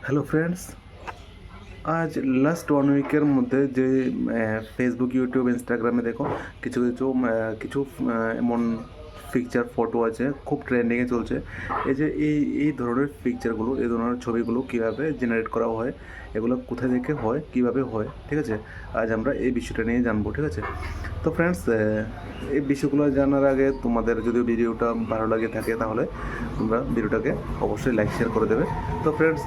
Hello friends, আজ last 1 উইকের মধ্যে যে ফেসবুক, ইউটিউব, ইনস্টাগ্রামে দেখো কিছু কিছু কিছু এমন পিকচার ফটো আছে, খুব ট্রেন্ডিংয়ে চলছে। এই ধরনের পিকচারগুলো, এই ধরনের ছবিগুলো কীভাবে জেনারেট করা হয়, এগুলো কোথা থেকে হয়, কীভাবে হয়, ঠিক আছে। আজ আমরা এই বিষয়টা নিয়ে জানবো, ঠিক আছে। তো ফ্রেন্ডস, এই বিষয়গুলো জানার আগে তোমাদের যদি ভিডিওটা ভালো লাগে থাকে তাহলে তোমরা ভিডিওটাকে অবশ্যই লাইক শেয়ার করে দেবে। তো ফ্রেন্ডস,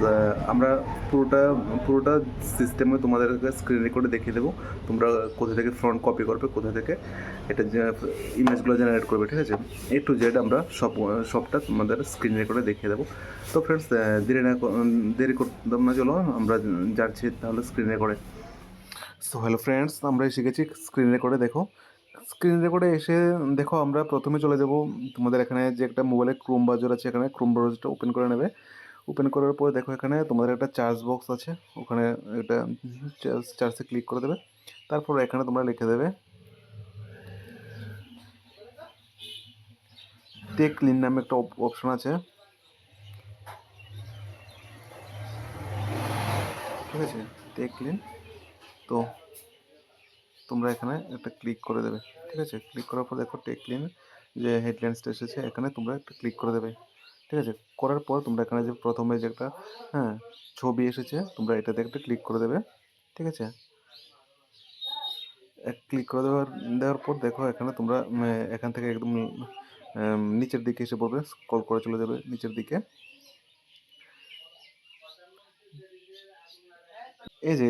আমরা পুরোটা পুরোটা সিস্টেমে তোমাদেরকে স্ক্রিন রেকর্ডে দেখিয়ে দেবো। তোমরা কোথা থেকে ফ্রন্ট কপি করবে, কোথা থেকে এটা ইমেজগুলো জেনারেট করবে, ঠিক আছে। A to Z আমরা সবটা তোমাদের স্ক্রিন রেকর্ডে দেখিয়ে দেবো। তো ফ্রেন্ডস, দেরি করতাম না, চলো আমরা যাচ্ছি তাহলে স্ক্রিন রেকর্ডে। সো হ্যালো ফ্রেন্ডস, আমরা এসে গেছি স্ক্রিন রেকর্ডে। দেখো স্ক্রিন রেকর্ডে এসে দেখো আমরা প্রথমে চলে যাব তোমাদের এখানে যে একটা মোবাইলে ক্রোম ব্রাউজার আছে, এখানে ক্রোম ব্রাউজারটা ওপেন করে নেবে। ওপেন করার পর দেখো এখানে তোমাদের একটা চার্জ বক্স আছে, ওখানে একটা চার্জে ক্লিক করে দেবে। তারপর এখানে তোমরা লিখে দেবে টেক ক্লিন নামে একটা অপশন আছে, ঠিক আছে, টেক ক্লিন। তো তোমরা এখানে একটা ক্লিক করে দেবে, ঠিক আছে। ক্লিক করার পর দেখো টেক ক্লিন যে হেডলাইন্সটা এসেছে, এখানে তোমরা একটা ক্লিক করে দেবে, ঠিক আছে। করার পর তোমরা এখানে যে প্রথমে যে একটা হ্যাঁ ছবি এসেছে, তোমরা এটাতে একটা ক্লিক করে দেবে, ঠিক আছে। ক্লিক করে দেওয়ার পর দেখো এখানে তোমরা এখান থেকে একদম নিচের দিকে এসে পড়বে, স্ক্রল করে চলে যাবে নিচের দিকে। এই যে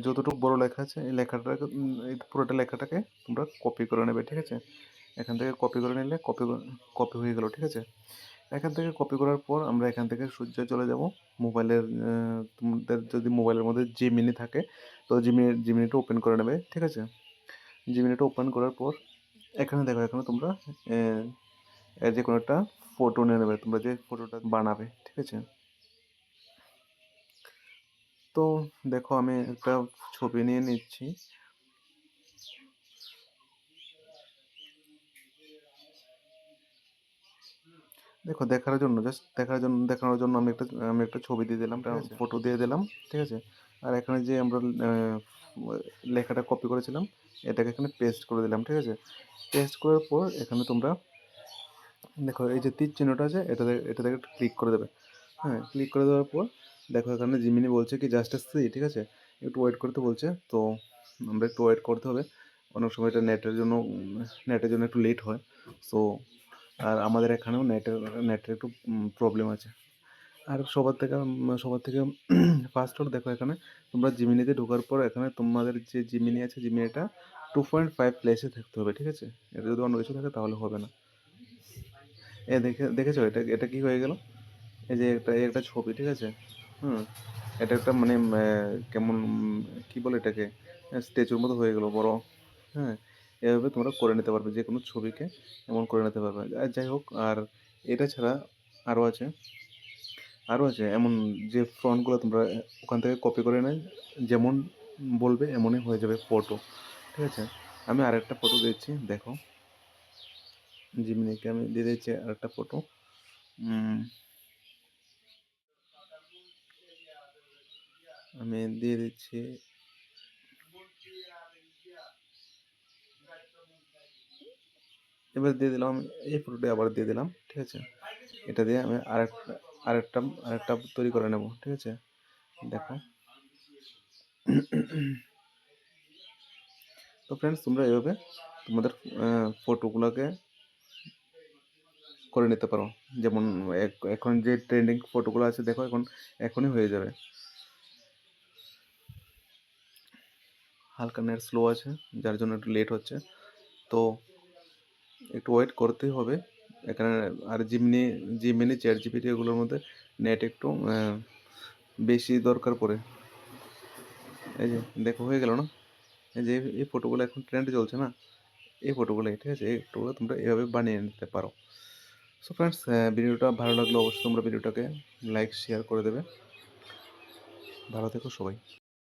যতটুকু বড় লেখা আছে এই লেখাটাকে, এই পুরোটা লেখাটাকে তোমরা কপি করে নেবে, ঠিক আছে। এখান থেকে কপি করে নিলে কপি হয়ে গেল, ঠিক আছে। এখান থেকে কপি করার পর আমরা এখান থেকে সোজা চলে যাব মোবাইলের, তোমাদের যদি মোবাইলের মধ্যে জিমিনি থাকে তো জিমিনিটা ওপেন করে নেবে, ঠিক আছে। জিমিনিটা ওপেন করার পর এখানে দেখো, এখানে তোমরা যে কোনো একটা ফটো নিয়ে নেবে, তোমরা যে ফটোটা বানাবে, ঠিক আছে। তো দেখো আমি একটা ছবি নিয়ে নিচ্ছি। দেখো দেখানোর জন্য আমি একটা ছবি দিয়ে দিলাম, ঠিক আছে, ফটো দিয়ে দিলাম, ঠিক আছে। আর এখানে যে আমরা লেখাটা কপি করেছিলাম এটাকে এখানে পেস্ট করে দিলাম, ঠিক আছে। পেস্ট করার পর এখানে তোমরা দেখো এই যে তীর চিহ্নটা আছে, এটাতে একটা ক্লিক করে দেবে। হ্যাঁ, ক্লিক করে দেওয়ার পর দেখো এখানে জিমিনি বলছে কি জাস্ট সি, ঠিক আছে, একটু ওয়েট করতে বলছে। তো আমরা একটু ওয়েট করতে হবে, অনেক সময় এটা নেটের জন্য একটু লেট হয়। সো আর আমাদের এখানেও নেটের একটু প্রবলেম আছে। আর সবার থেকে ফার্স্ট হলো দেখো এখানে তোমরা জিমিনিতে ঢোকার পর এখানে তোমাদের যে জিমিনি আছে, জিমিনিটা 2.5 প্লেসে থাকতে হবে, ঠিক আছে। এটা যদি অন্য কিছু থাকে তাহলে হবে না। দেখেছো এটা এটা কি হয়ে গেল? এই একটা ছবি, ঠিক আছে। হুম, এটা একটা মানে কেমন কি বলে এটাকে, স্ট্যাচুর মতো হয়ে গেল বড়। হ্যাঁ, এভাবে তোমরা করে নিতে পারবে, যে কোনো ছবিকে এমন করে নিতে পারবে। আর যাই হোক, আর এটা ছাড়া আরও আছে আরও আছে এমন যে ফ্রন্টগুলো তোমরা ওখান থেকে কপি করে নেয়, যেমন বলবে এমনই হয়ে যাবে ফটো, ঠিক আছে। আমি আরেকটা ফটো দিচ্ছি, দেখো জিমিনিকে আমি দিয়ে দিচ্ছি আরেকটা ফটো। আমি দিয়ে দিচ্ছি, এবার দিয়ে দিলাম এই ফটোটা, আবার দিয়ে দিলাম, ঠিক আছে। এটা দিয়ে আমি আরেকটা আরেকটা তৈরি করে নেব, ঠিক আছে। দেখো তো ফ্রেন্ডস, তোমরা এভাবে তোমাদের ফটোগুলোকে করে নিতে পারো। যেমন এখন যে ট্রেন্ডিং ফটোগুলো আছে দেখো, এখনই হয়ে যাবে। হালকা নেট স্লো আছে, যার জন্য একটু লেট হচ্ছে, তো একটু ওয়েট করতেই হবে এখানে। আর জিমিনি চ্যাট জিপিটি এগুলোর মধ্যে নেট একটু বেশি দরকার পড়ে। এই যে দেখো হয়ে গেল না? এই যে এই ফটোগুলো এখন ট্রেন্ডে চলছে না, এই ফটোগুলোই, ঠিক আছে। এই ফটোগুলো তোমরা এভাবে বানিয়ে নিতে পারো। সো ফ্রেন্ডস, ভিডিওটা ভালো লাগলে অবশ্যই তোমরা ভিডিওটাকে লাইক শেয়ার করে দেবে। ভালো থেকো সবাই।